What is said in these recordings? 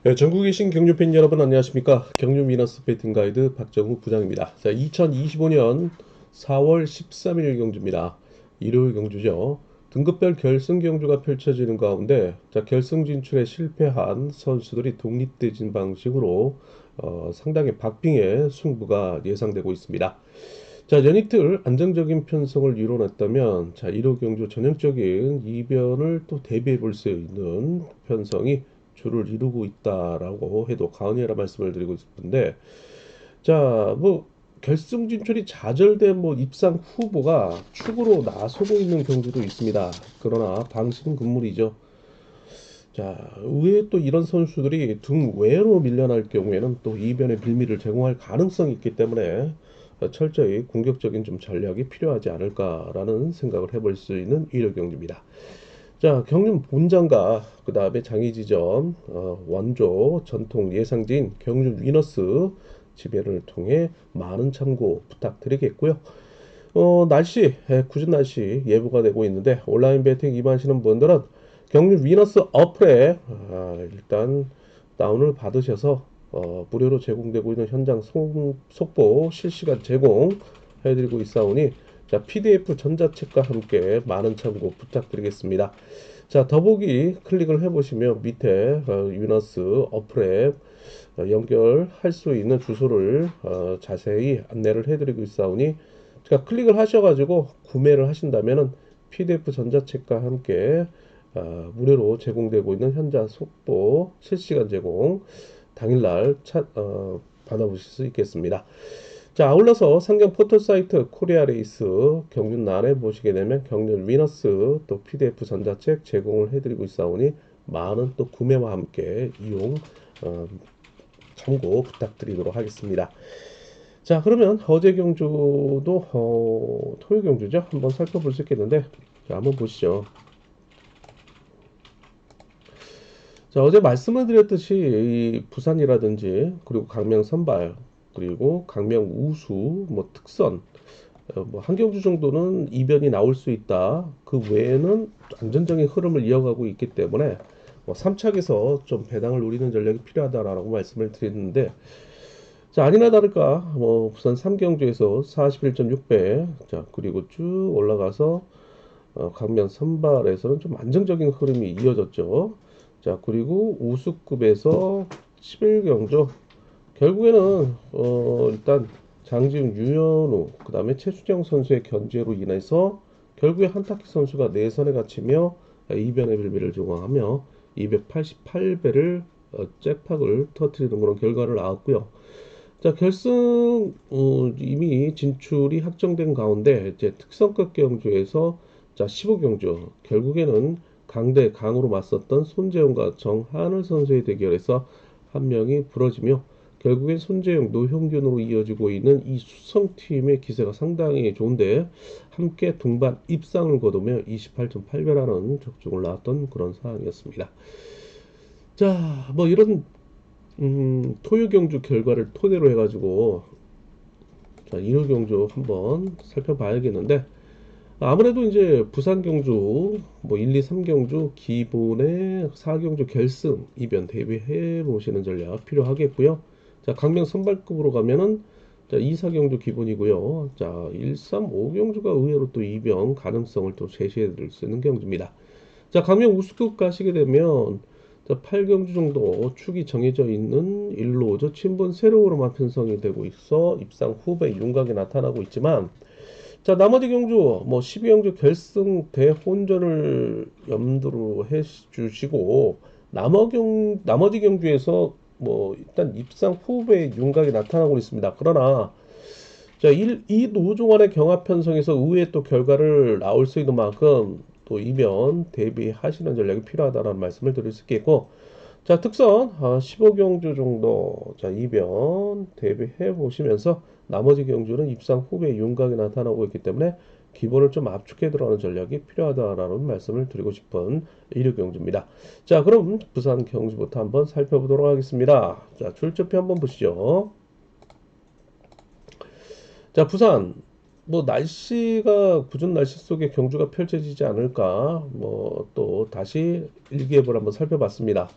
네, 전국에 계신 경주팬 여러분 안녕하십니까? 경주 미너스 배팅 가이드 박정우 부장입니다. 자, 2025년 4월 13일 경주입니다. 일요일 경주죠. 등급별 결승 경주가 펼쳐지는 가운데 자, 결승 진출에 실패한 선수들이 독립대진 방식으로 상당히 박빙의 승부가 예상되고 있습니다. 자, 연이틀 안정적인 편성을 이뤄냈다면 자, 1호 경주 전형적인 이변을 또 대비해 볼 수 있는 편성이 주를 이루고 있다라고 해도 과언이라 말씀을 드리고 싶은데 자, 뭐 결승 진출이 좌절된 뭐 입상 후보가 축으로 나서고 있는 경주도 있습니다. 그러나 방식은 금물이죠. 자, 의외에 또 이런 선수들이 등 외로 밀려날 경우에는 또 이변의 빌미를 제공할 가능성이 있기 때문에 철저히 공격적인 좀 전략이 필요하지 않을까라는 생각을 해볼 수 있는 일요 경기입니다. 자, 경륜 본장과 그 다음에 장의지전, 원조, 전통 예상진, 경륜 위너스 지배를 통해 많은 참고 부탁드리겠고요. 날씨, 굳은 날씨 예보가 되고 있는데 온라인 베팅 임하시는 분들은 경륜 위너스 어플에 일단 다운을 받으셔서 무료로 제공되고 있는 현장 속보 실시간 제공해드리고 있사오니 자, PDF 전자책과 함께 많은 참고 부탁드리겠습니다. 자, 더보기 클릭을 해보시면 밑에 위너스 어플에 연결할 수 있는 주소를 자세히 안내를 해드리고 있사오니 그러니까 클릭을 하셔가지고 구매를 하신다면은 PDF 전자책과 함께 무료로 제공되고 있는 현장 속보 실시간 제공 당일날 받아보실 수 있겠습니다. 자, 아울러서 상경 포털사이트 코리아레이스 경륜란에 보시게 되면 경륜 위너스 또 PDF 전자책 제공을 해드리고 있사오니 많은 또 구매와 함께 이용 어, 참고 부탁드리도록 하겠습니다. 자, 그러면 어제 경주도 토요 경주죠. 한번 살펴볼 수 있겠는데 자, 한번 보시죠. 자, 어제 말씀을 드렸듯이 이 부산이라든지 그리고 강명 선발 그리고 강명 우수 뭐 특선 뭐 한 경주 정도는 이변이 나올 수 있다. 그 외에는 안정적인 흐름을 이어가고 있기 때문에 뭐 3착에서 좀 배당을 노리는 전략이 필요하다라고 말씀을 드렸는데 자, 아니나 다를까 뭐 부산 3경주에서 41.6배 자, 그리고 쭉 올라가서 강명 선발에서는 좀 안정적인 흐름이 이어졌죠. 자, 그리고 우수급에서 11경주 결국에는 일단 장지훈, 유현우, 그 다음에 최수정 선수의 견제로 인해서 결국에 한타키 선수가 내선에 갇히며 이변의 빌미를 제공하며 288배를 잭팍을 터트리는 그런 결과를 나왔고요. 자, 결승 이미 진출이 확정된 가운데 이제 특성급 경주에서 자, 15경주 결국에는 강대 강으로 맞섰던 손재영과 정한을 선수의 대결에서 한 명이 부러지며 결국엔 손재영, 노형균으로 이어지고 있는 이 수성팀의 기세가 상당히 좋은데 함께 동반 입상을 거두며 28.8배라는 적중을 나왔던 그런 상황이었습니다. 자, 뭐 이런 토요 경주 결과를 토대로 해가지고 자, 일요 경주 한번 살펴봐야겠는데 아무래도 이제 부산 경주 뭐 1, 2, 3 경주 기본의 4 경주 결승 이변 대비해 보시는 전략 필요하겠고요. 자, 강명 선발급으로 가면은 자, 2, 4 경주 기본이고요. 자, 1, 3, 5 경주가 의외로 또 이변 가능성을 또 제시해 드릴 수 있는 경주입니다. 자, 강명 우수급 가시게 되면 자, 8경주 정도 축이 정해져 있는 일로죠. 친분 세력으로만 편성이 되고 있어 입상 후배 윤곽이 나타나고 있지만 자, 나머지 경주 뭐 12경주 결승 대혼전을 염두로 해 주시고 나머지 경주에서 뭐 일단 입상 후배 윤곽이 나타나고 있습니다. 그러나 자, 이 노종환의 경합 편성에서 의외의 또 결과를 나올 수 있는 만큼 또 이변 대비하시는 전략이 필요하다는 말씀을 드릴 수 있겠고, 자, 특선 15경주 정도 자, 이변 대비해 보시면서 나머지 경주는 입상 후에 윤곽이 나타나고 있기 때문에 기본을 좀 압축해 들어가는 전략이 필요하다라는 말씀을 드리고 싶은 일요 경주입니다. 자, 그럼 부산 경주부터 한번 살펴보도록 하겠습니다. 자, 출처표 한번 보시죠. 자, 부산. 뭐 날씨가 궂은 날씨 속에 경주가 펼쳐지지 않을까 뭐 또 다시 일기예보를 한번 살펴봤습니다.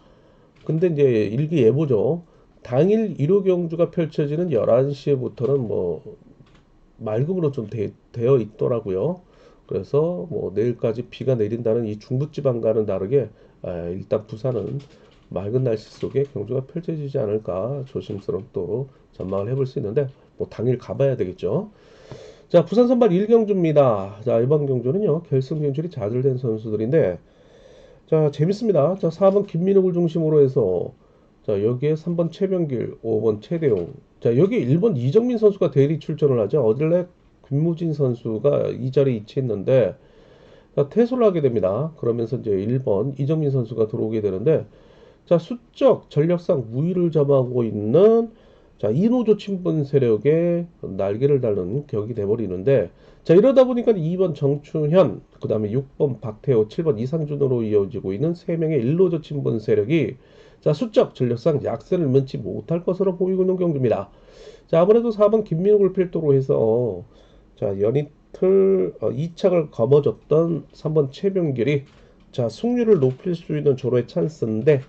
근데 이제 일기예보죠. 당일 1호 경주가 펼쳐지는 11시부터는 뭐 맑음으로 좀 되어 있더라고요. 그래서 뭐 내일까지 비가 내린다는 이 중부지방과는 다르게 일단 부산은 맑은 날씨 속에 경주가 펼쳐지지 않을까 조심스럽게 또 전망을 해볼 수 있는데 뭐 당일 가봐야 되겠죠. 자, 부산 선발 1경주입니다. 자, 이번 경주는요 결승 진출이 좌절된 선수들인데 자, 재밌습니다. 자, 4번 김민욱을 중심으로 해서 자, 여기에 3번 최병길, 5번 최대용. 자, 여기 1번 이정민 선수가 대리 출전을 하죠. 어딜래 김무진 선수가 이 자리에 위치했는데 자, 퇴소를 하게 됩니다. 그러면서 이제 1번 이정민 선수가 들어오게 되는데 자, 수적 전력상 우위를 점하고 있는 자, 이노조 친분 세력의 날개를 달는 격이 돼버리는데 자, 이러다 보니까 2번 정춘현, 그 다음에 6번 박태호, 7번 이상준으로 이어지고 있는 3명의 일노조 친분 세력이 자, 수적 전력상 약세를 면치 못할 것으로 보이고 있는 경주입니다. 자, 아무래도 4번 김민욱을 필두로 해서 자, 연이틀 2착을 거머쥐었던 3번 최병길이 자, 승률을 높일 수 있는 조로의 찬스인데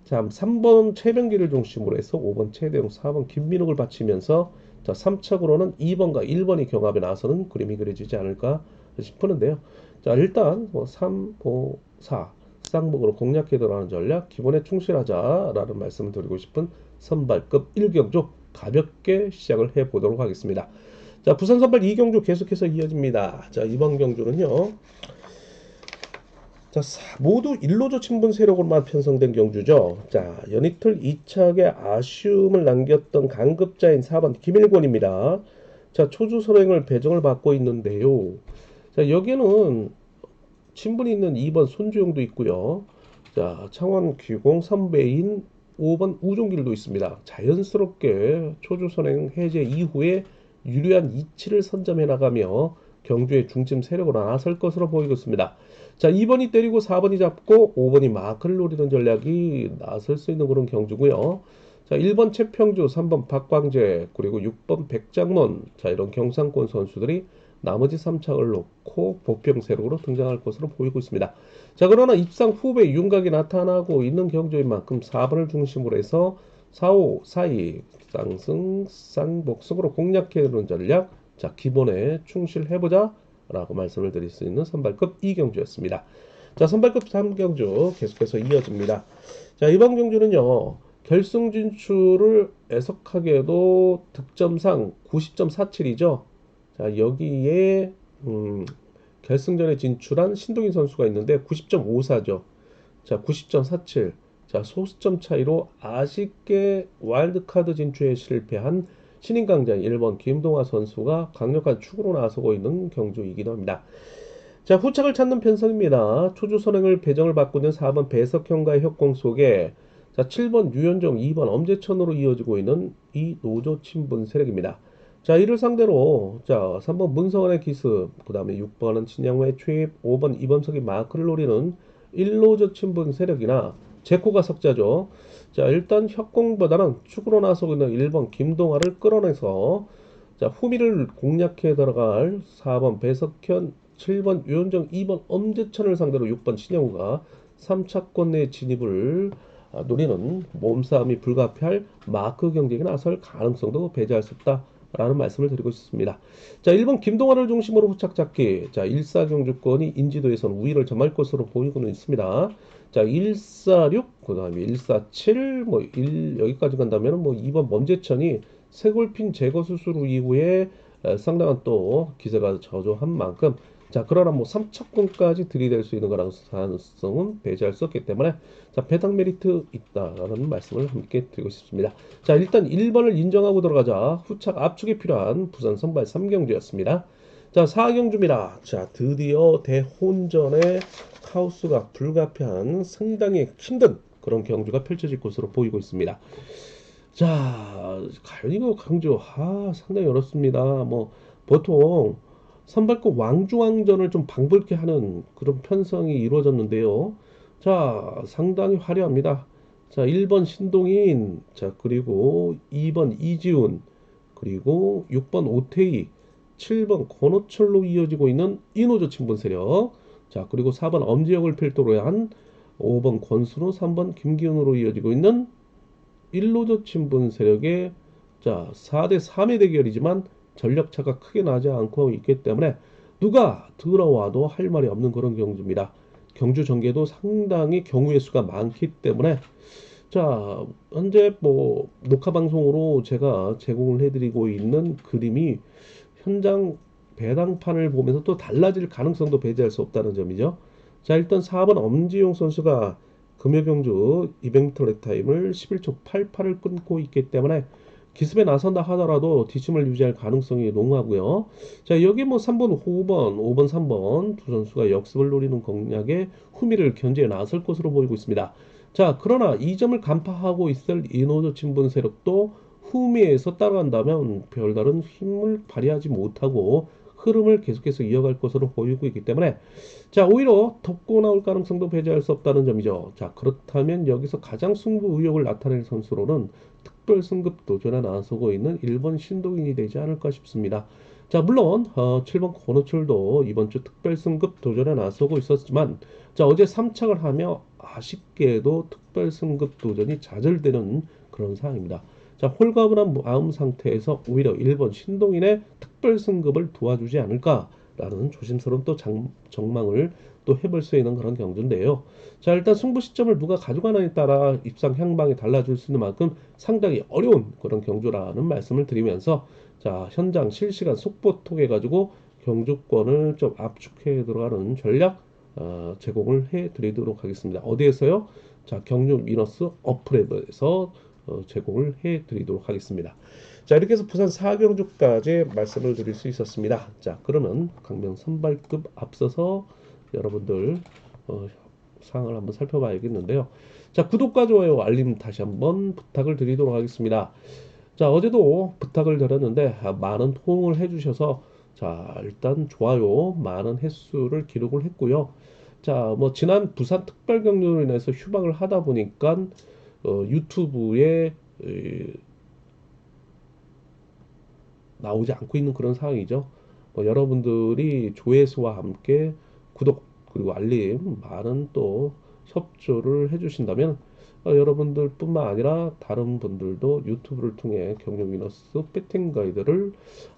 자, 3번 최병기를 중심으로 해서 5번 최대용, 4번 김민욱을 바치면서 자, 3착으로는 2번과 1번이 경합에 나서는 그림이 그려지지 않을까 싶은데요. 자, 일단 뭐 3, 5, 4 쌍목으로 공략해 들어가는 전략 기본에 충실하자라는 말씀을 드리고 싶은 선발급 1경주 가볍게 시작을 해 보도록 하겠습니다. 자, 부산 선발 2경주 계속해서 이어집니다. 자, 이번 경주는요. 자, 모두 일로조 친분 세력으로만 편성된 경주죠. 자, 연이틀 2착에 아쉬움을 남겼던 강급자인 4번 김일권입니다. 자, 초주 선행을 배정을 받고 있는데요. 자, 여기는 친분이 있는 2번 손주영도 있고요. 자, 창원 귀공 선배인 5번 우종길도 있습니다. 자연스럽게 초주 선행 해제 이후에 유리한 이치를 선점해 나가며 경주의 중심 세력으로 나설 것으로 보이고 있습니다. 자, 2번이 때리고 4번이 잡고 5번이 마크를 노리는 전략이 나설 수 있는 그런 경주고요. 자, 1번 최평주, 3번 박광재, 그리고 6번 백장문. 자, 이런 경상권 선수들이 나머지 3착을 놓고 보병 세력으로 등장할 것으로 보이고 있습니다. 자, 그러나 입상 후배 윤곽이 나타나고 있는 경주인 만큼 4번을 중심으로 해서 4, 5, 4, 2 쌍승, 쌍복승으로 공략해오는 전략. 자, 기본에 충실해보자 라고 말씀을 드릴 수 있는 선발급 2경주였습니다. 자, 선발급 3경주 계속해서 이어집니다. 자, 이번 경주는요. 결승 진출을 애석하게도 득점상 90.47이죠. 자, 여기에 결승전에 진출한 신동인 선수가 있는데 90.54죠. 자, 90.47. 자, 소수점 차이로 아쉽게 와일드카드 진출에 실패한 신인 강자 1번 김동화 선수가 강력한 축으로 나서고 있는 경주이기도 합니다. 자, 후착을 찾는 편성입니다. 초주 선행을 배정을 받고 있는 4번 배석형과의 협공 속에 자, 7번 유현종, 2번 엄재천으로 이어지고 있는 이 노조 친분 세력입니다. 자, 이를 상대로 자, 3번 문성원의 기습, 그 다음에 6번은 진양호의 투입, 5번 이범석이 마크를 노리는 1노조 친분 세력이나 제코가 석자죠. 자, 일단 협공보다는 축으로 나서고 있는 1번 김동아를 끌어내서 자, 후미를 공략해 들어갈 4번 배석현, 7번 유현정, 2번 엄재천을 상대로 6번 신영우가 3차권 내 진입을 노리는 몸싸움이 불가피할 마크 경쟁에 나설 가능성도 배제할 수 없다. 라는 말씀을 드리고 싶습니다. 자, 1번 김동완을 중심으로 후착 잡기. 자, 1사경주권이 인지도에서는 우위를 점할 것으로 보이고는 있습니다. 자, 146, 그 다음에 147, 뭐, 여기까지 간다면 뭐, 2번 범죄천이 쇄골핀 제거 수술 이후에 상당한 또 기세가 저조한 만큼 자, 그러나 뭐 3차권까지 들이댈 수 있는 거라는 가능성은 배제할 수 없기 때문에 자, 배당 메리트 있다라는 말씀을 함께 드리고 싶습니다. 자, 일단 1번을 인정하고 들어가자. 후착 압축이 필요한 부산 선발 3경주였습니다. 자, 4경주입니다. 자, 드디어 대혼전의 카오스가 불가피한 상당히 힘든 그런 경주가 펼쳐질 것으로 보이고 있습니다. 자, 과연 이거 강주, 상당히 어렵습니다. 뭐, 보통 선발급 왕중왕전을 좀 방불케 하는 그런 편성이 이루어졌는데요. 자, 상당히 화려합니다. 자, 1번 신동인, 자, 그리고 2번 이지훈, 그리고 6번 오태희, 7번 권호철로 이어지고 있는 이노조 친분 세력, 자, 그리고 4번 엄지혁을 필두로 한 5번 권순우, 3번 김기훈으로 이어지고 있는 1노조 친분 세력의 자 4대 3의 대결이지만 전력차가 크게 나지 않고 있기 때문에 누가 들어와도 할 말이 없는 그런 경주입니다. 경주 전개도 상당히 경우의 수가 많기 때문에 자 현재 뭐 녹화 방송으로 제가 제공을 해드리고 있는 그림이 현장 배당판을 보면서 또 달라질 가능성도 배제할 수 없다는 점이죠. 자, 일단 4번 엄지용 선수가 금요경주 200m 렉타임을 11초 88을 끊고 있기 때문에 기습에 나선다 하더라도 뒷심을 유지할 가능성이 농후하고요. 자, 여기 뭐 3번, 5번, 5번, 3번 두 선수가 역습을 노리는 공략에 후미를 견제해 나설 것으로 보이고 있습니다. 자, 그러나 이 점을 간파하고 있을 이노조 친분 세력도 후미에서 따라간다면 별다른 힘을 발휘하지 못하고 흐름을 계속해서 이어갈 것으로 보이고 있기 때문에 자 오히려 덮고 나올 가능성도 배제할 수 없다는 점이죠. 자 그렇다면 여기서 가장 승부 의욕을 나타낼 선수로는 특별 승급 도전에 나서고 있는 1번 신동인이 되지 않을까 싶습니다. 자 물론 7번 권호철도 이번 주 특별 승급 도전에 나서고 있었지만 자 어제 3착을 하며 아쉽게도 특별 승급 도전이 좌절되는 그런 상황입니다. 자, 홀가분한 마음 상태에서 오히려 1번 신동인의 특별 승급을 도와주지 않을까라는 조심스러운 또 전망을 또 해볼 수 있는 그런 경주인데요. 자, 일단 승부 시점을 누가 가져가느냐에 따라 입상 향방이 달라질 수 있는 만큼 상당히 어려운 그런 경주라는 말씀을 드리면서 자, 현장 실시간 속보 통해 가지고 경주권을 좀 압축해 들어가는 전략 제공을 해 드리도록 하겠습니다. 어디에서요? 자, 경주 미너스 어플에서 제공을 해 드리도록 하겠습니다. 자, 이렇게 해서 부산 4경주까지 말씀을 드릴 수 있었습니다. 자, 그러면 강명 선발급 앞서서 여러분들 상황을 한번 살펴봐야겠는데요. 자, 구독과 좋아요, 알림 다시 한번 부탁을 드리도록 하겠습니다. 자, 어제도 부탁을 드렸는데 많은 호응을 해주셔서 자, 일단 좋아요 많은 횟수를 기록을 했고요. 자, 뭐 지난 부산 특별 경륜으로 인해서 휴방을 하다 보니까 유튜브에 나오지 않고 있는 그런 상황이죠. 여러분들이 조회수와 함께 구독 그리고 알림 많은 또 협조를 해주신다면 여러분들뿐만 아니라 다른 분들도 유튜브를 통해 경영 위너스 배팅 가이드를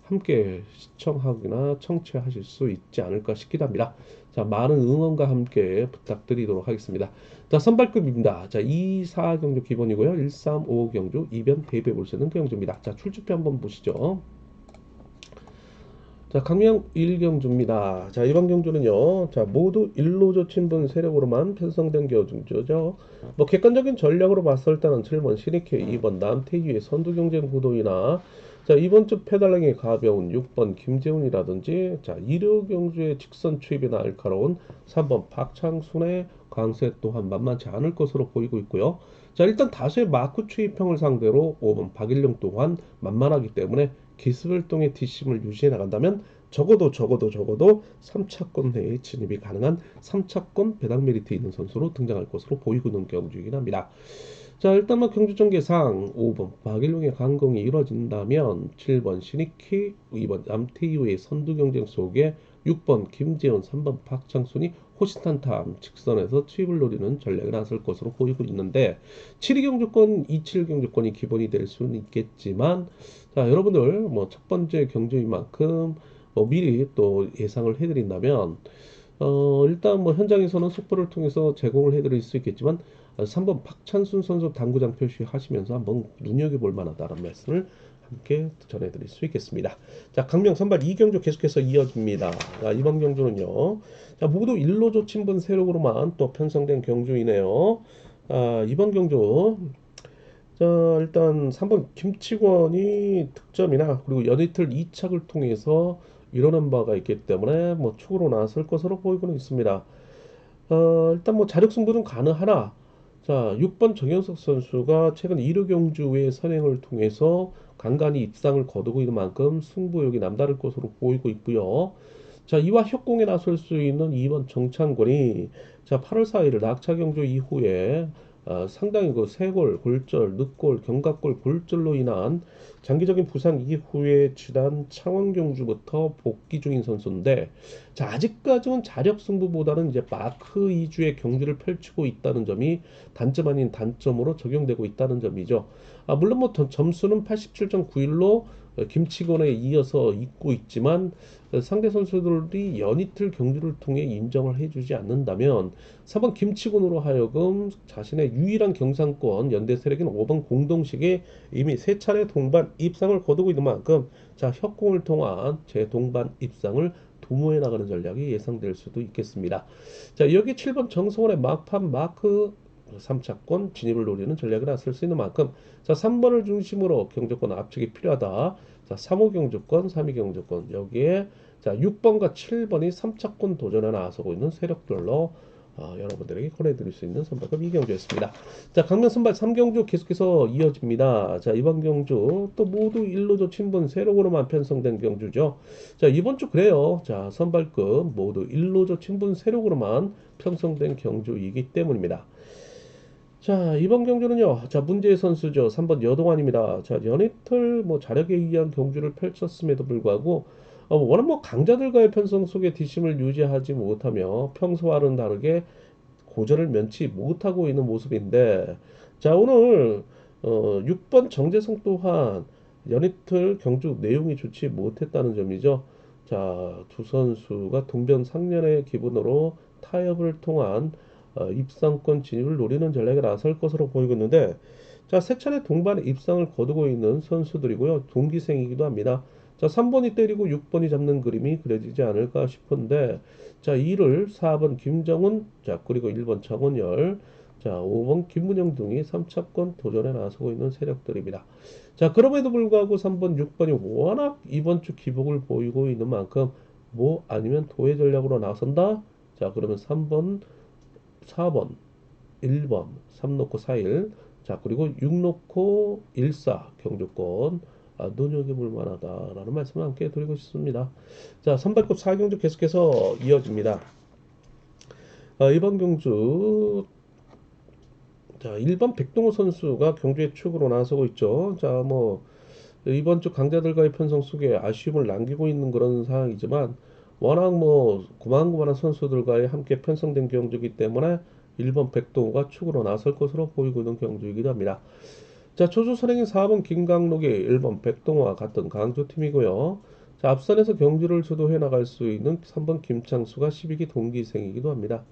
함께 시청하거나 청취하실 수 있지 않을까 싶기도 합니다. 자, 많은 응원과 함께 부탁드리도록 하겠습니다. 자, 선발급입니다. 자, 2, 4 경주 기본이고요. 1, 3, 5 경주, 이변 대배 볼 수 있는 경주입니다. 자, 출주표 한번 보시죠. 자, 강명 1경주입니다. 자, 이번 경주는요, 자, 모두 1노조 친분 세력으로만 편성된 경주죠. 뭐, 객관적인 전략으로 봤을 때는 7번 신익회, 2번 남태희의 선두 경쟁 구도이나, 자, 이번 주 페달링이 가벼운 6번 김재훈이라든지, 자, 1호 경주의 직선 추입이 날카로운 3번 박창순의 강세 또한 만만치 않을 것으로 보이고 있고요. 자, 일단 다수의 마크 추입형을 상대로 5번 박일령 또한 만만하기 때문에 기습을통해 뒷심을 유지해 나간다면 적어도 3차권 내에 진입이 가능한 3차권 배당 메리트 있는 선수로 등장할 것으로 보이고 있는 경주이긴 합니다. 자, 일단 뭐 경주 전개상 5번 박일용의 강공이 이루어진다면 7번 신익희, 2번 남태희의 선두 경쟁 속에 6번 김재원, 3번 박창순이 호시탄탐 직선에서 투입을 노리는 전략에 나설 것으로 보이고 있는데 7위 경주권, 27 경주권이 기본이 될 수는 있겠지만 자, 여러분들 뭐 첫 번째 경주인 만큼 미리 또 예상을 해드린다면 일단 뭐 현장에서는 속보를 통해서 제공을 해드릴 수 있겠지만 3번 박찬순 선수 당구장 표시하시면서 한번 눈여겨볼 만하다는 말씀을 함께 전해드릴 수 있겠습니다. 자, 강명 선발 2경주 계속해서 이어집니다. 자, 이번 경주는요. 자, 모두 1노조 친분 세력으로만 또 편성된 경주이네요. 이번 경주 자, 일단 3번 김치권이 득점이나 그리고 연이틀 2착을 통해서 이뤄낸 바가 있기 때문에 뭐 축으로 나설 것으로 보이고는 있습니다. 일단 뭐 자력 승부는 가능하나 자, 6번 정현석 선수가 최근 1호 경주의 선행을 통해서 간간히 입상을 거두고 있는 만큼 승부욕이 남다를 것으로 보이고 있고요. 자, 이와 협공에 나설 수 있는 2번 정창권이 자, 8월 4일 낙차 경주 이후에 상당히 그 쇄골, 골절, 늑골, 견갑골 골절로 인한 장기적인 부상 이후에 지난 창원 경주부터 복귀 중인 선수인데, 자, 아직까지는 자력 승부보다는 이제 마크 위주의 경기를 펼치고 있다는 점이 단점 아닌 단점으로 적용되고 있다는 점이죠. 물론 뭐 점수는 87.91로 김치곤에 이어서 있고 있지만, 상대 선수들이 연이틀 경주를 통해 인정을 해주지 않는다면 4번 김치곤으로 하여금 자신의 유일한 경상권 연대 세력인 5번 공동식에 이미 세 차례 동반 입상을 거두고 있는 만큼, 자, 협공을 통한 재동반 입상을 도모해 나가는 전략이 예상될 수도 있겠습니다. 자, 여기 7번 정성원의 막판 마크 3차권 진입을 노리는 전략이 나설 수 있는 만큼, 자, 3번을 중심으로 경주권 압축이 필요하다. 자, 3호 경주권, 3위 경주권, 여기에 자, 6번과 7번이 3차권 도전에 나서고 있는 세력들로 여러분들에게 권해드릴 수 있는 선발급 2경주였습니다. 자, 강명 선발 3경주 계속해서 이어집니다. 자, 이번 경주 또 모두 1로조 친분 세력으로만 편성된 경주죠. 자, 이번 주 그래요. 자, 선발급 모두 1로조 친분 세력으로만 편성된 경주이기 때문입니다. 자, 이번 경주는요. 자, 문제의 선수죠. 3번 여동환입니다. 자, 연이틀 뭐 자력에 의한 경주를 펼쳤음에도 불구하고 워낙 뭐 강자들과의 편성 속에 뒷심을 유지하지 못하며 평소와는 다르게 고전을 면치 못하고 있는 모습인데, 자, 오늘 6번 정재성 또한 연이틀 경주 내용이 좋지 못했다는 점이죠. 자, 두 선수가 동변상련의 기분으로 타협을 통한 입상권 진입을 노리는 전략에 나설 것으로 보이고 있는데, 자, 세 차례 동반 입상을 거두고 있는 선수들이고요. 동기생이기도 합니다. 자, 3번이 때리고 6번이 잡는 그림이 그려지지 않을까 싶은데, 자, 이를 4번 김정은, 자, 그리고 1번 장원열, 자, 5번 김문영 등이 3차권 도전에 나서고 있는 세력들입니다. 자, 그럼에도 불구하고 3번, 6번이 워낙 이번 주 기복을 보이고 있는 만큼 뭐 아니면 도의 전략으로 나선다? 자, 그러면 3번, 4번, 1번, 3 놓고 4일, 자, 그리고 6 놓고 14 경주권 눈여겨볼 만하다라는 말씀을 함께 드리고 싶습니다. 자, 선발급 4경주 계속해서 이어집니다. 이번 경주, 자, 1번 백동호 선수가 경주의 축으로 나서고 있죠. 자, 뭐 이번 주 강자들과의 편성 속에 아쉬움을 남기고 있는 그런 상황이지만, 워낙 뭐 고만고만한 선수들과의 함께 편성된 경주이기 때문에 1번 백동호가 축으로 나설 것으로 보이고 있는 경주이기도 합니다. 자, 조주 선행인 4번 김강록이 1번 백동호와 같은 강조팀이고요. 자, 앞선에서 경주를 주도해 나갈 수 있는 3번 김창수가 12기 동기생이기도 합니다.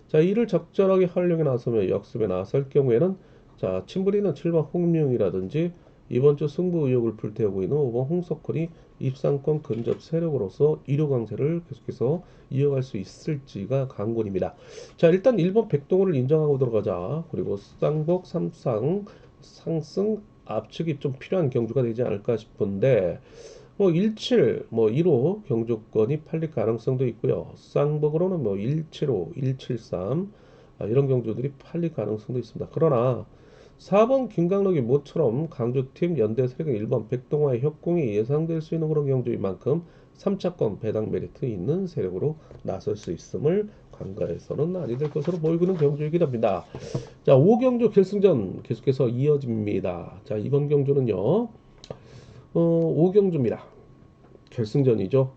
자, 이를 적절하게 활용해 나서며 역습에 나설 경우에는, 자, 침부리는 7번 홍명이라든지 이번 주 승부 의욕을 불태우고 있는 5번 홍석훈이 입상권 근접 세력으로서 1호 강세를 계속해서 이어갈 수 있을지가 관건입니다. 자, 일단 1번 백동호를 인정하고 들어가자. 그리고 쌍복 3상 상승 압축이 좀 필요한 경주가 되지 않을까 싶은데, 뭐 17, 뭐 1호 경주권이 팔릴 가능성도 있고요. 쌍복으로는 뭐 175, 173 이런 경주들이 팔릴 가능성도 있습니다. 그러나 4번 김강록이 모처럼 강주팀 연대 세력의 1번 백동화의 협공이 예상될 수 있는 그런 경주인 만큼 3차권 배당 메리트 있는 세력으로 나설 수 있음을 관가에서는 아니 될 것으로 보이고 있는 경주이기도 합니다. 자, 5경주 결승전 계속해서 이어집니다. 자, 이번 경주는요. 5경주입니다. 결승전이죠.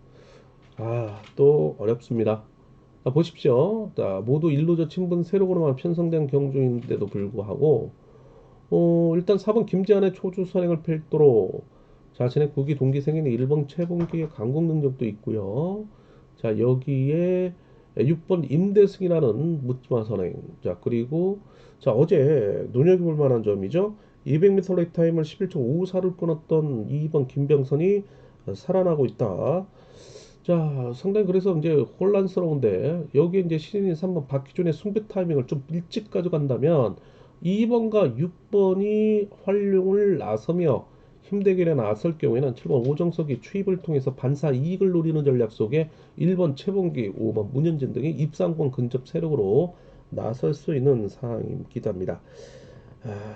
또 어렵습니다. 보십시오. 자, 모두 1루저 친분 세력으로만 편성된 경주인데도 불구하고 일단 4번 김재환의 초주 선행을 필두로 자신의 구기 동기생인 1번 최봉기의 강공 능력도 있고요. 자, 여기에 6번 임대승이라는 묻지마 선행. 자, 그리고 자, 어제 눈여겨볼 만한 점이죠. 200m 레이 타임을 11초 54를 끊었던 2번 김병선이 살아나고 있다. 자, 상당히 그래서 이제 혼란스러운데, 여기에 이제 신인인 3번 박희준의 승부 타이밍을 좀 일찍 가져간다면 2번과 6번이 활용을 나서며 힘대결에 나설 경우에는 7번 오정석이 추입을 통해서 반사 이익을 노리는 전략 속에 1번 최봉기, 5번 문현진 등이 입상권 근접 세력으로 나설 수 있는 상황이기도 합니다.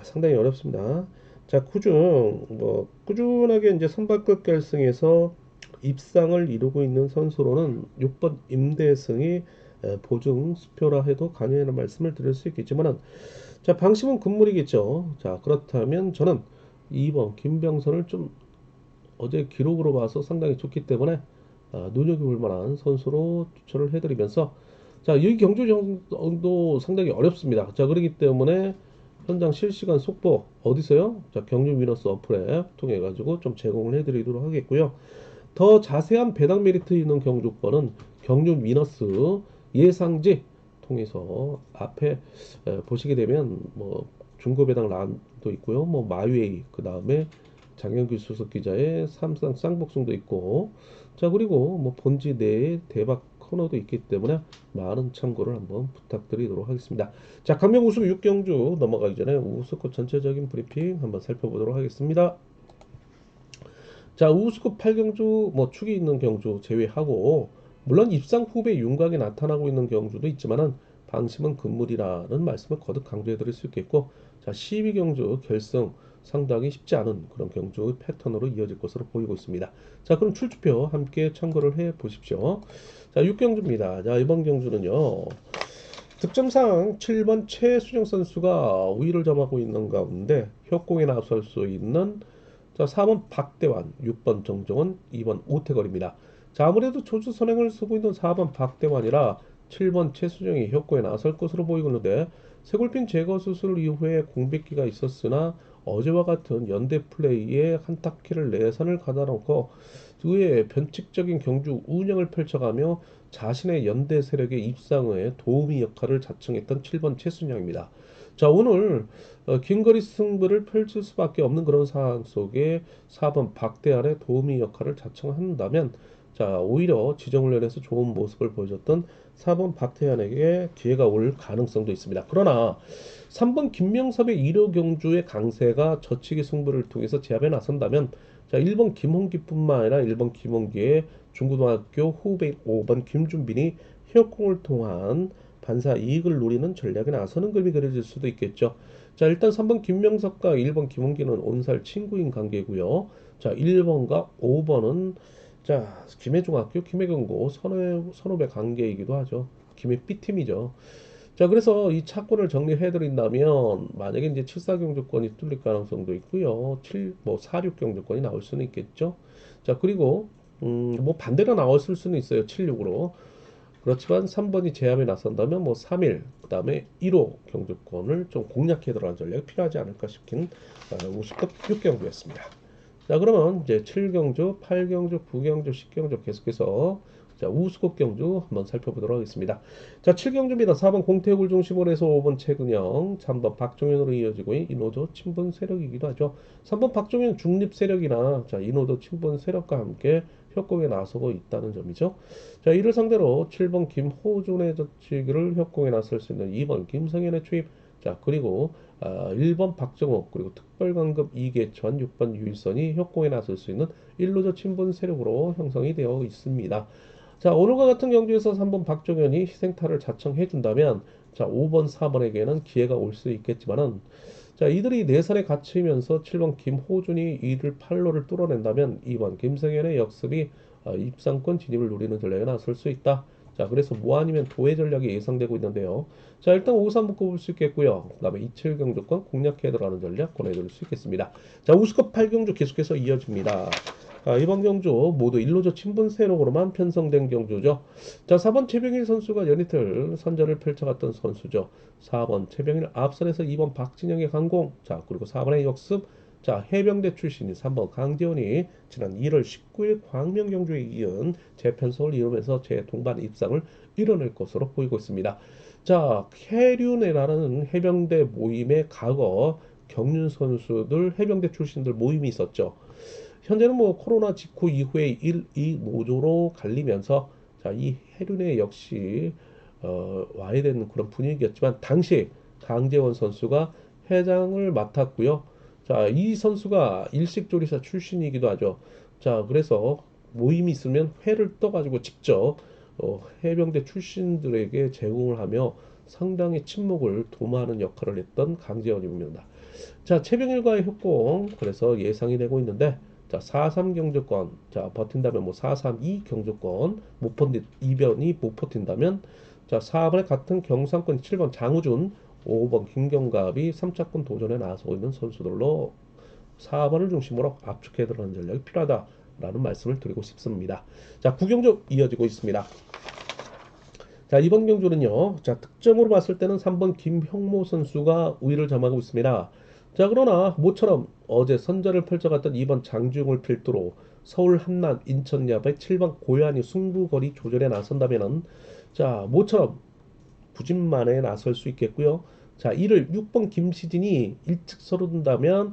상당히 어렵습니다. 자, 꾸준하게 이제 선발급 결승에서 입상을 이루고 있는 선수로는 6번 임대승이 보증 수표라 해도 가능하다는 말씀을 드릴 수 있겠지만은, 자, 방심은 금물이겠죠. 자, 그렇다면 저는 2번 김병선을 좀 어제 기록으로 봐서 상당히 좋기 때문에 눈여겨볼 만한 선수로 추천을 해드리면서 자, 이 경주 정도 상당히 어렵습니다. 자, 그렇기 때문에 현장 실시간 속보 어디서요? 자, 경주 위너스 어플에 통해 가지고 좀 제공을 해드리도록 하겠고요. 더 자세한 배당 메리트 있는 경주권은 경주 위너스 예상지 통해서 앞에 보시게 되면 뭐 중고 배당 란도 있고요. 뭐 마웨이 그 다음에 장영규 수석 기자의 삼성 쌍복숭도 있고 자 그리고 뭐 본지 내에 대박 코너도 있기 때문에 많은 참고를 한번 부탁드리도록 하겠습니다. 자 강명 우승 6경주 넘어가기 전에 우승권 전체적인 브리핑 한번 살펴보도록 하겠습니다. 자, 우수급 8경주 뭐 축이 있는 경주 제외하고 물론 입상 후배 윤곽이 나타나고 있는 경주도 있지만은 방심은 금물이라는 말씀을 거듭 강조해 드릴 수 있겠고 자, 12경주 결승 상당히 쉽지 않은 그런 경주 패턴으로 이어질 것으로 보이고 있습니다. 자, 그럼 출주표 함께 참고를 해 보십시오. 자, 6경주입니다. 자, 이번 경주는요. 득점상 7번 최수정 선수가 우위를 점하고 있는 가운데 협공에 나설 수 있는 자, 4번 박대환, 6번 정정원, 2번 오태걸입니다. 자, 아무래도 조주 선행을 쓰고 있는 4번 박대환이라 7번 최수정이 협고에 나설 것으로 보이고 있는데 쇄골핀 제거 수술 이후에 공백기가 있었으나 어제와 같은 연대 플레이에 한타키를 내선을 가다놓고 그의 변칙적인 경주 운영을 펼쳐가며 자신의 연대 세력의 입상에 도우미 역할을 자청했던 7번 최순영입니다. 자, 오늘 긴거리 승부를 펼칠 수밖에 없는 그런 상황 속에 4번 박대환의 도우미 역할을 자청한다면 자 오히려 지정훈련에서 좋은 모습을 보여줬던 4번 박태환에게 기회가 올 가능성도 있습니다. 그러나 3번 김명섭의 1호 경주의 강세가 저치기 승부를 통해서 제압에 나선다면 자 1번 김홍기뿐만 아니라 1번 김홍기의 중고등학교 후배 5번 김준빈이 협공을 통한 반사 이익을 노리는 전략에 나서는 그림이 그려질 수도 있겠죠. 자, 일단 3번 김명석과 1번 김홍기는 온살 친구인 관계고요. 자, 1번과 5번은 자, 김해중학교, 김해경고 선후배 관계이기도 하죠. 김해 B팀이죠. 자, 그래서 이 차권을 정리해 드린다면 만약에 이제 74 경주권이 뚫릴 가능성도 있고요. 46 경주권이 나올 수는 있겠죠. 자, 그리고 뭐 반대로 나왔을 수는 있어요. 76으로. 그렇지만 3번이 제압에 나선다면 뭐 3일 그다음에 1호 경주권을 좀 공략해 들어가는 전략이 필요하지 않을까 싶긴 50급 6경주였습니다. 자 그러면 이제 7경주, 8경주, 9경주, 10경주 계속해서 자 우수급 경주 한번 살펴보도록 하겠습니다. 자 7경주입니다. 4번 공태욱을 중심으로 해서 5번 최근영, 3번 박종현으로 이어지고 이노도 친분 세력이기도 하죠. 3번 박종현 중립 세력이나 자 이노도 친분 세력과 함께 협공에 나서고 있다는 점이죠. 자, 이를 상대로 7번 김호준의 저치기를 협공에 나설 수 있는 2번 김성현의 투입. 자, 그리고 1번 박정호 그리고 특별관급 이계천 6번 유일선이 협공에 나설 수 있는 1루저 친분 세력으로 형성이 되어 있습니다. 자, 오늘과 같은 경주에서 3번 박정현이 희생타를 자청해준다면 자, 5번, 4번에게는 기회가 올 수 있겠지만은 자, 이들이 내선에 갇히면서 7번 김호준이 이들 팔로를 뚫어낸다면 2번 김성현의 역습이 입상권 진입을 노리는 전략에 나설 수 있다. 자, 그래서 뭐 아니면 도의 전략이 예상되고 있는데요. 자, 일단 5-3부 꼽을 수 있겠고요. 그 다음에 27경주권 공략해 들어가는 전략 권해드릴 수 있겠습니다. 자, 우수급 8경주 계속해서 이어집니다. 이번 경주 모두 1루저 친분 세력으로만 편성된 경주죠. 자, 4번 최병일 선수가 연이틀 선전을 펼쳐갔던 선수죠. 4번 최병일 앞선에서 2번 박진영의 강공. 자, 그리고 4번의 역습. 자, 해병대 출신인 3번 강재원이 지난 1월 19일 광명 경주에 이은 재편성을 이루면서 재동반 입상을 이뤄낼 것으로 보이고 있습니다. 자, 해륜회라는 해병대 모임의 과거 경륜 선수들 해병대 출신들 모임이 있었죠. 현재는 뭐 코로나 직후 이후에 1, 2 노조로 갈리면서 자, 이 해륜회 역시 와야 되는 그런 분위기였지만 당시 강재원 선수가 회장을 맡았고요. 자, 이 선수가 일식조리사 출신이기도 하죠. 자, 그래서 모임이 있으면 회를 떠가지고 직접 해병대 출신들에게 제공을 하며 상당히 친목을 도모하는 역할을 했던 강재원입니다. 자, 최병일과의 협공 그래서 예상이 되고 있는데 자, 4-3 경주권 자, 버틴다면 뭐 4-3-2 경주권 못 버틴 이변이 못 버틴다면 자, 4번에 같은 경상권 7번 장우준 5번 김경갑이 3차권 도전에 나서고 있는 선수들로 4번을 중심으로 압축해 들어가는 전략이 필요하다라는 말씀을 드리고 싶습니다. 자, 9경주 이어지고 있습니다. 자, 이번 경주는요. 자, 득점으로 봤을 때는 3번 김형모 선수가 우위를 점하고 있습니다. 자, 그러나 모처럼 어제 선전을 펼쳐갔던 2번 장주영을 필두로 서울 한남 인천 야배 7번 고양이 승부거리 조절에 나선다면은 자, 모처럼 부진만에 나설 수 있겠고요. 자, 이를 6번 김시진이 일찍 서른다면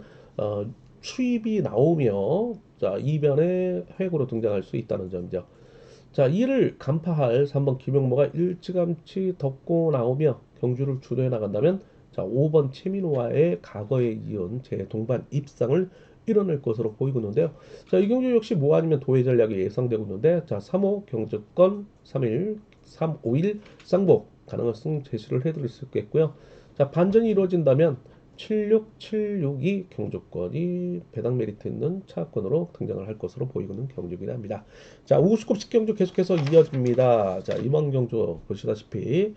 추입이 나오며 자, 이변의 획으로 등장할 수 있다는 점이죠. 자, 이를 간파할 3번 김용모가 일찌감치 덮고 나오며 경주를 주도해 나간다면 자, 5번 최민호와의 과거에 이은 재동반 입상을 이뤄낼 것으로 보이고 있는데요. 자, 이 경주 역시 뭐 아니면 도회 전략이 예상되고 있는데 자, 3호 경주권 3일 351 쌍복 가능성 제시를 해드릴 수 있겠고요. 자, 반전이 이루어진다면 7676이 경주권이 배당 메리트 있는 차권으로 등장을 할 것으로 보이고는 경주이긴 합니다. 자, 우수급 10경주 계속해서 이어집니다. 자, 이번 경주 보시다시피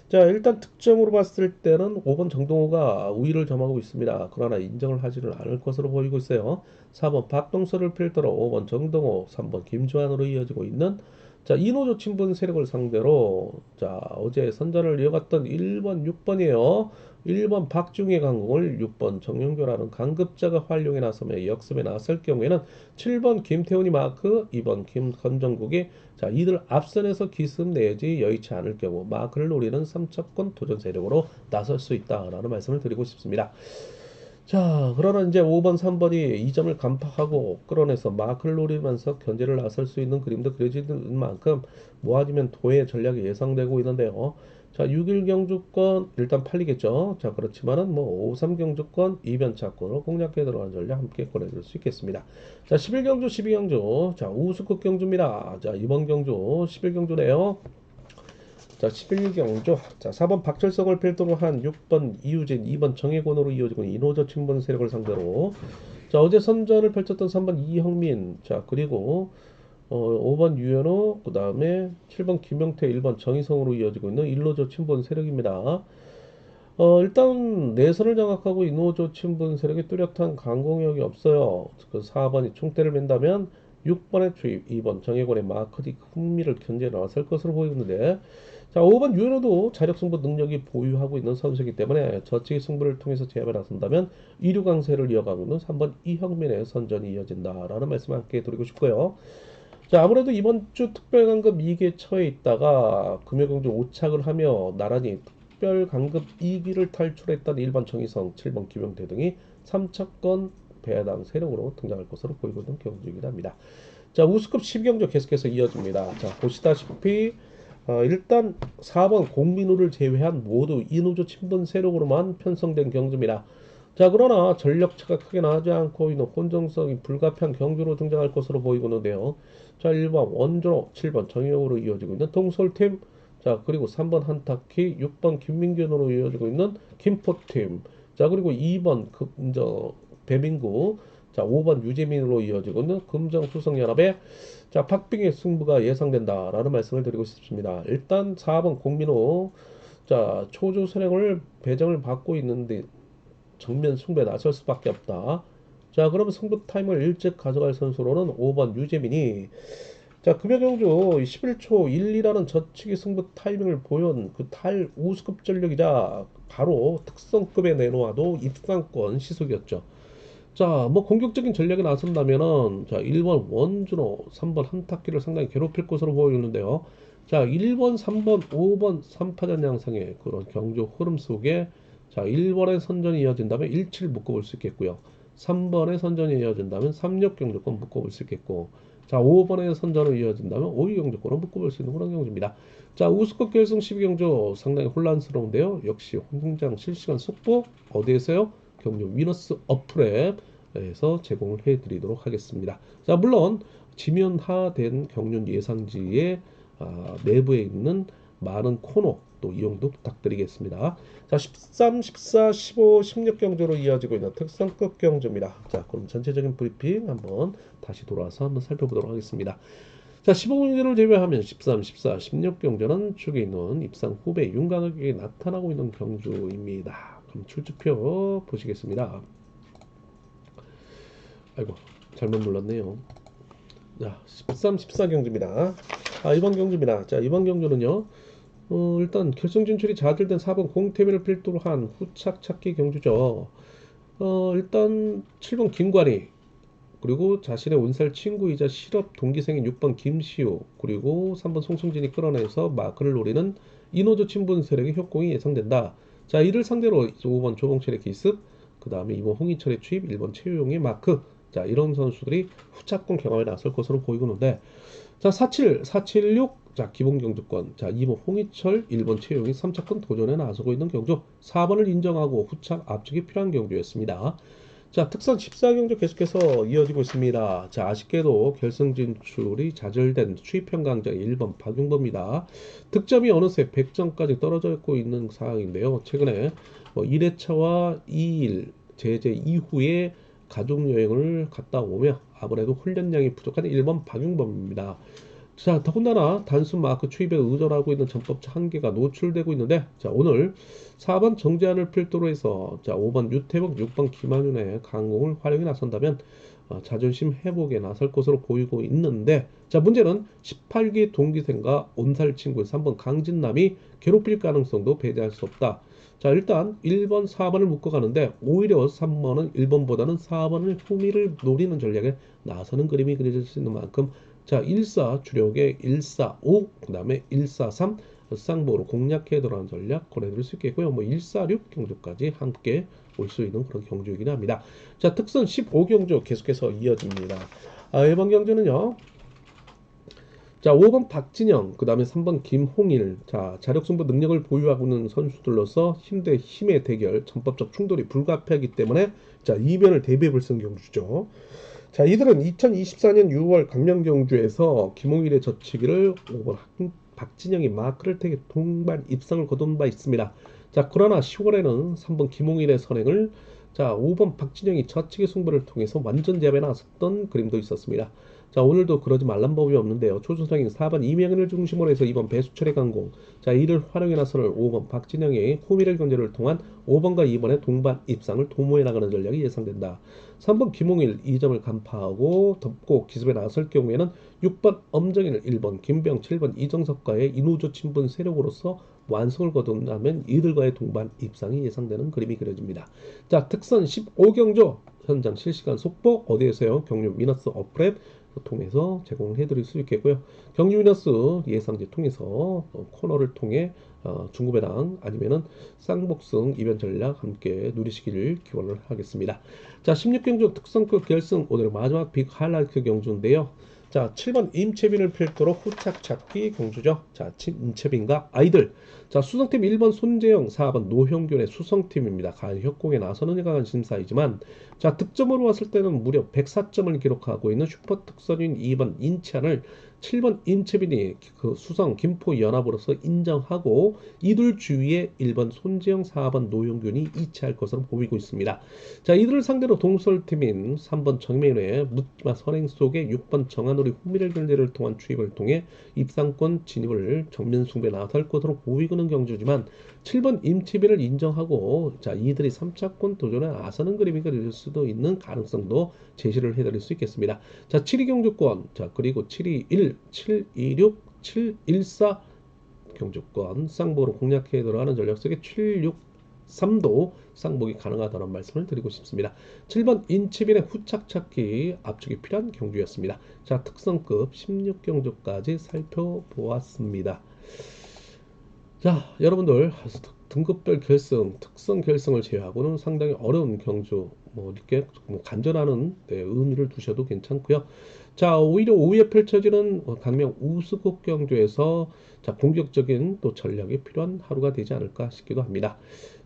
자, 일단 득점으로 봤을 때는 5번 정동호가 우위를 점하고 있습니다. 그러나 인정을 하지는 않을 것으로 보이고 있어요. 4번 박동서를 필두로 5번 정동호, 3번 김주환으로 이어지고 있는 자, 이노조 친분 세력을 상대로 자, 어제 선전을 이어갔던 1번, 6번이에요. 1번 박중희 강공을 6번 정영교라는 강급자가 활용해 나서며 역습에 나설 경우에는 7번 김태훈이 마크, 2번 김건정국이 자, 이들 앞선에서 기습 내지 여의치 않을 경우 마크를 노리는 3차권 도전 세력으로 나설 수 있다라는 말씀을 드리고 싶습니다. 자, 그러나 이제 5번, 3번이 2점을 간파하고 끌어내서 마크를 노리면서 견제를 나설 수 있는 그림도 그려지는 만큼 모아지면 도의 전략이 예상되고 있는데요. 자, 6일 경주권 일단 팔리겠죠. 자, 그렇지만은 뭐 5, 3 경주권 이변 차권으로 공략해 들어가는 전략 함께 꺼내줄 수 있겠습니다. 자, 11 경주, 12 경주. 자, 우수급 경주입니다. 자, 이번 경주 11 경주네요. 자, 11경주. 자, 4번 박철성을 필두로 한 6번 이유진, 2번 정혜권으로 이어지고 이노저 친분 세력을 상대로 자, 어제 선전을 펼쳤던 3번 이형민, 자, 그리고 5번 유현호, 그 다음에 7번 김영태, 1번 정희성으로 이어지고 있는 일노조 친분 세력입니다. 일단 내선을 장악하고 이노조 친분 세력이 뚜렷한 강공력이 없어요. 그 4번이 총대를 맨다면 6번의 투입, 2번 정혜권의 마크디 흥미를 견제해 나설 것으로 보이는데 자, 5번 유현호도 자력 승부 능력이 보유하고 있는 선수이기 때문에 저치기 승부를 통해서 제압에 나선다면 2류 강세를 이어가고 있는 3번 이형민의 선전이 이어진다라는 말씀 함께 드리고 싶고요. 자, 아무래도 이번 주 특별강급 2기에 처해 있다가 금요경주 오착을 하며 나란히 특별강급 2기를 탈출했던 1번 정희성, 7번 김용태 등이 3차권 배당 세력으로 등장할 것으로 보이고 있는 경주이긴 합니다. 자, 우수급 12경주 계속해서 이어집니다. 자, 보시다시피 일단 4번 공민우를 제외한 모두 이노조 친분 세력으로만 편성된 경주입니다. 자, 그러나 전력차가 크게 나지 않고 있는 혼정성이 불가피한 경주로 등장할 것으로 보이고 있는데요. 자, 1번 원조로 7번 정의용으로 이어지고 있는 동솔팀, 자, 그리고 3번 한타키, 6번 김민균으로 이어지고 있는 김포팀, 자, 그리고 2번 배민구, 자, 5번 유재민으로 이어지고 있는 금정수성연합의 자, 박빙의 승부가 예상된다라는 말씀을 드리고 싶습니다. 일단 4번 공민호, 자, 초조 선행을 배정을 받고 있는데 정면 승부에 나설 수밖에 없다. 자, 그러면 승부 타임을 일찍 가져갈 선수로는 5번 유재민이 자, 금요경주 11초 12라는 저치기 승부 타이밍을 보연 그 탈 우수급 전력이자 바로 특성급에 내놓아도 입상권 시속이었죠. 자, 뭐 공격적인 전략에 나선다면은 자, 1번 원준호, 3번 한타키를 상당히 괴롭힐 것으로 보이는데요. 자, 1번, 3번, 5번 3파전 양상의 그런 경주 흐름 속에 자, 1번의 선전이 이어진다면 17 묶어볼 수 있겠고요. 3번의 선전이 이어진다면 36 경주권 묶어볼 수 있겠고 자, 5번의 선전으로 이어진다면 5위 경주권을 묶어볼 수 있는 그런 경주입니다. 자, 우수급 결승 12경주 상당히 혼란스러운데요. 역시 홍장 실시간 속보 어디에서요? 경주 위너스 어플에서 제공을 해드리도록 하겠습니다. 자, 물론 지면화된 경륜 예상지의 내부에 있는 많은 코너 또 이용도 부탁드리겠습니다. 자, 13, 14, 15, 16 경주로 이어지고 있는 특성급 경주입니다. 자, 그럼 전체적인 브리핑 한번 다시 돌아와서 한번 살펴보도록 하겠습니다. 자, 자, 15경주를 제외하면 13, 14, 16경주는 축에 있는 입상 후배 윤곽이 나타나고 있는 경주입니다. 그럼 출주표 보시겠습니다. 아이고, 잘못 눌렀네요. 자, 13, 14경주입니다. 이번 경주입니다. 자, 이번 경주는요. 일단 결승 진출이 좌절된 4번 공태민을 필두로 한 후착 찾기 경주죠. 일단 7번 김관희, 그리고 자신의 온살 친구이자 실업 동기생인 6번 김시우, 그리고 3번 송승진이 끌어내서 마크를 노리는 이노조 친분 세력의 협공이 예상된다. 자, 이를 상대로 5번 조봉철의 기습, 그 다음에 2번 홍희철의 투입, 1번 최유용의 마크. 자, 이런 선수들이 후착권 경험에 나설 것으로 보이고 있는데, 자, 47, 476, 자, 기본 경주권. 자, 2번 홍희철, 1번 최용이 3차권 도전에 나서고 있는 경주. 4번을 인정하고 후착 압축이 필요한 경주였습니다. 자, 특선 14경주 계속해서 이어지고 있습니다. 자, 아쉽게도 결승 진출이 좌절된 추이평 강자 1번 박용범입니다. 득점이 어느새 100점까지 떨어져 있는 상황인데요. 최근에 1회차와 2일 제재 이후에 가족여행을 갔다 오며 아무래도 훈련량이 부족한 1번 박용범입니다. 자, 더군다나 단순 마크 추입에 의존하고 있는 전법적 한계가 노출되고 있는데, 자, 오늘 4번 정재환을 필두로 해서, 자, 5번 유태복, 6번 김한윤의 강공을 활용해 나선다면 자존심 회복에 나설 것으로 보이고 있는데, 자, 문제는 18기 동기생과 온살 친구 3번 강진남이 괴롭힐 가능성도 배제할 수 없다. 자, 일단 1번, 4번을 묶어가는데 오히려 3번은 1번보다는 4번을 후미를 노리는 전략에 나서는 그림이 그려질 수 있는 만큼, 자, 14 주력의 145, 그 다음에 143 쌍보로 공략해 들어가는 전략 고려드릴 수 있겠고요. 146 경주까지 함께 올 수 있는 그런 경주이긴 합니다. 자, 특선 15경주 계속해서 이어집니다. 이번 경주는요. 자, 5번 박진영, 그 다음에 3번 김홍일. 자, 자력승부 능력을 보유하고 있는 선수들로서 힘 대 힘의 대결, 전법적 충돌이 불가피하기 때문에, 자, 이변을 대비해볼 경주죠. 자, 이들은 2024년 6월 강명경주에서 김홍일의 젖히기를 5번 박진영이 마크를 택해 동반 입상을 거둔 바 있습니다. 자, 그러나 10월에는 3번 김홍일의 선행을, 자, 5번 박진영이 젖히기 승부를 통해서 완전 제압에 나섰던 그림도 있었습니다. 자, 오늘도 그러지 말란 법이 없는데요. 초수상인 4번 이명현을 중심으로 해서 2번 배수철의 강공, 자, 이를 활용해 나서는 5번 박진영의 호미를 견제를 통한 5번과 2번의 동반 입상을 도모해 나가는 전략이 예상된다. 3번 김홍일 2점을 간파하고 덮고 기습에 나설 경우에는 6번 엄정일, 1번 김병, 7번 이정석과의 이노조 친분 세력으로서 완성을 거둔다면 이들과의 동반 입상이 예상되는 그림이 그려집니다. 자, 특선 15경주 현장 실시간 속보 어디에서요? 경유 위너스 어플앱 통해서 제공해 드릴 수 있겠고요. 경유 위너스 예상지 통해서 코너를 통해 중구배당 아니면은 쌍복승 이변 전략 함께 누리시기를 기원을 하겠습니다. 자, 16경주 특성급 결승 오늘 마지막 빅 하이라이트 경주인데요. 자, 7번 임채빈을 필두로 후착 찾기 경주죠. 자, 임채빈과 아이들. 자, 수성팀 1번 손재영, 4번 노형균의 수성팀입니다. 과연 협공에 나서느냐가 관심사이지만, 자, 득점으로 왔을 때는 무려 104점을 기록하고 있는 슈퍼 특선인 2번 인찬을 7번 임채빈이 그 수성 김포 연합으로서 인정하고 이들 주위에 1번 손재영, 4번 노용균이 이치할 것으로 보이고 있습니다. 자, 이들을 상대로 동설팀인 3번 정민의 묻지마 선행 속에 6번 정한우리 후미를 견제를 통한 추입을 통해 입상권 진입을 정면 승부에 나설 것으로 보이고는 경주지만 7번 임채빈을 인정하고, 자, 이들이 3차권 도전에 나서는 그림이 그릴 수도 있는 가능성도 제시를 해드릴 수 있겠습니다. 자, 7위 경주권, 자, 그리고 721, 726, 714 경주권 쌍복으로 공략해 들어가는 전략 속에 763도 쌍복이 가능하다는 말씀을 드리고 싶습니다. 7번 인치빈의 후착 찾기 압축이 필요한 경주였습니다. 자, 특성급 16경주까지 살펴보았습니다. 자, 여러분들 등급별 결승, 특성 결승을 제외하고는 상당히 어려운 경주, 이렇게 간절하는 의미를 두셔도 괜찮고요. 자, 오히려 오후에 펼쳐지는 강명 우스국 경주에서, 자, 공격적인 또 전략이 필요한 하루가 되지 않을까 싶기도 합니다.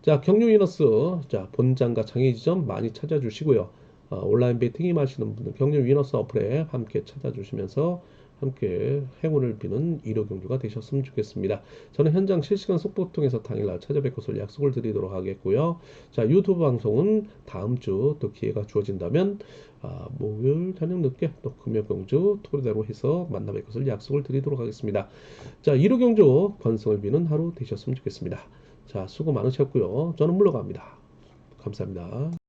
자, 경유 위너스, 자, 본장과 장애 지점 많이 찾아주시고요. 온라인 베팅 임하시는 분들 경유 위너스 어플에 함께 찾아주시면서 함께 행운을 비는 일요 경주가 되셨으면 좋겠습니다. 저는 현장 실시간 속보 통해서 당일날 찾아뵐 것을 약속을 드리도록 하겠고요. 자, 유튜브 방송은 다음 주 또 기회가 주어진다면 목요일 저녁 늦게 또 금요 경주 토요일대로 해서 만나뵐 것을 약속을 드리도록 하겠습니다. 자, 일요 경주 번성을 비는 하루 되셨으면 좋겠습니다. 자, 수고 많으셨고요. 저는 물러갑니다. 감사합니다.